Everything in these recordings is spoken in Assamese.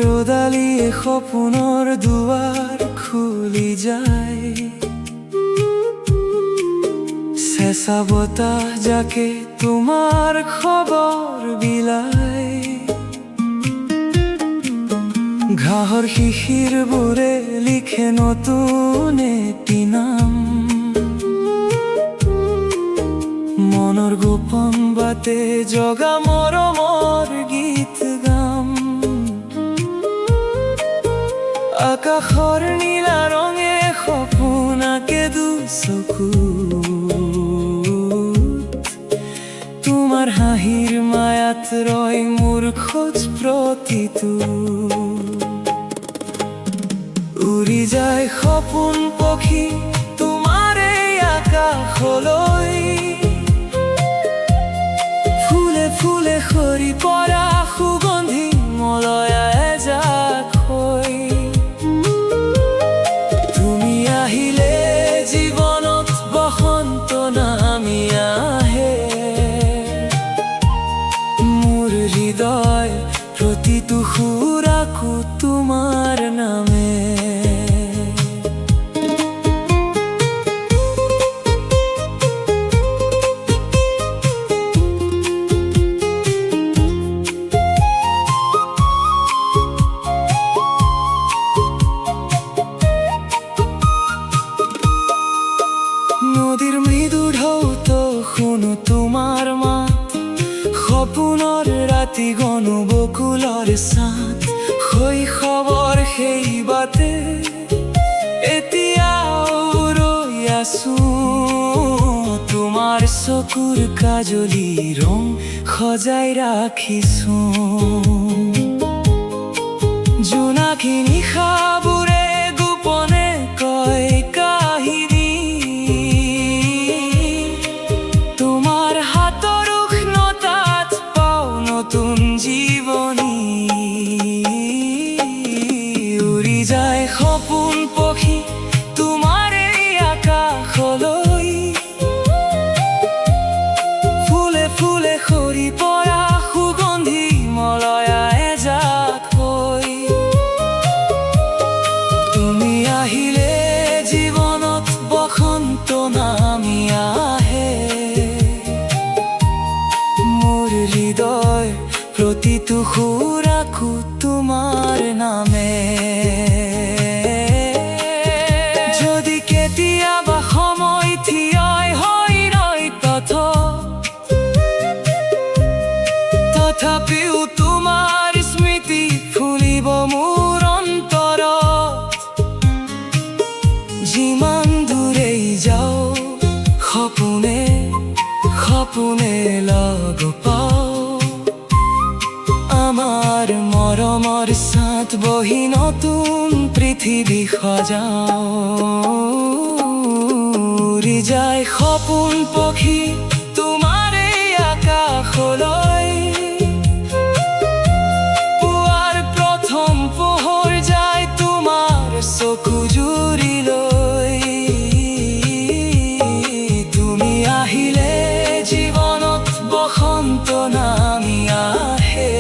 ৰ'দালিয়ে সপোনৰ দুৱাৰ খুলি যায়। চেঁচা বতাহ যাকে তোমাৰ খবৰ বিলায়। ঘাঁহৰ শিশিৰবোৰে লিখে নতুন এটি নাম। মনৰ গোপন বাটে জগা মৰমৰ গীত গাম। আকাশৰ নীলা ৰঙে সপোন আঁকে দুচকুত। তোমাৰ হাঁহিৰ মায়াত ৰয় মোৰ খোজ প্ৰতিটো। উৰি যায় সপোন পক্ষী তোমাৰ এই আকাশলৈ। ফুলে ফুলে সৰি পৰা সুগন্ধি মলয়া এজাক হৈ। তুমি আহিলে জীৱনত বসন্ত নামি আহে। মোৰ হৃদয় প্ৰতিটো সুৰ আকো তোমাৰ নামে। নদীৰ মৃদু ঢৌত শুনো তোমাৰ মাত। সপোনৰ ৰাতি গণো বকুলৰ ছাট। শৈশৱৰ সেই বাটে এতিয়াও ৰৈ আছো। তোমাৰ চকুৰ কাজলি ৰং সজাই ৰাখিছো। জোনাকী নিশাবোৰে গোপনে কয় কাহিনী। তোমাৰ হাতৰ উষ্ণতাত পাওঁ নতুন জীৱনী। উৰি যায় সপোন পক্ষী তোমাৰ এই আকাশলৈ। ফুলে ফুলে সৰি পৰা সুগন্ধি মলয়া এজাক হৈ। তুমি আহিলে জীৱনত বসন্ত নামি আহে। মোৰ হৃদয় প্ৰতিটো সুৰ আকো তোমাৰ নামে। যদি কেতিয়াবা সময় থিয় হৈ ৰয় তথাপিও তোমাৰ স্মৃতি ফুলিব মোৰ অন্তৰত। যিমান দূৰেই যাওঁ সপোনে সপোনে লগ পাওঁ। আমাৰ মৰমৰ ছাট বহি নতুন পৃথিৱী সজাওঁ। উৰি যায় সপোন পক্ষী তোমাৰ এই আকাশলৈ। পুৱাৰ প্ৰথম পোহৰ যায় তোমাৰ চকু জুৰি লৈ। তুমি আহিলে জীৱনত বসন্ত নামি আহে।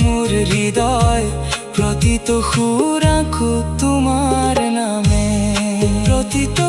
মোৰ হৃদয় প্ৰতিটো সুৰ আকো তোমাৰ নামে। প্ৰতিটো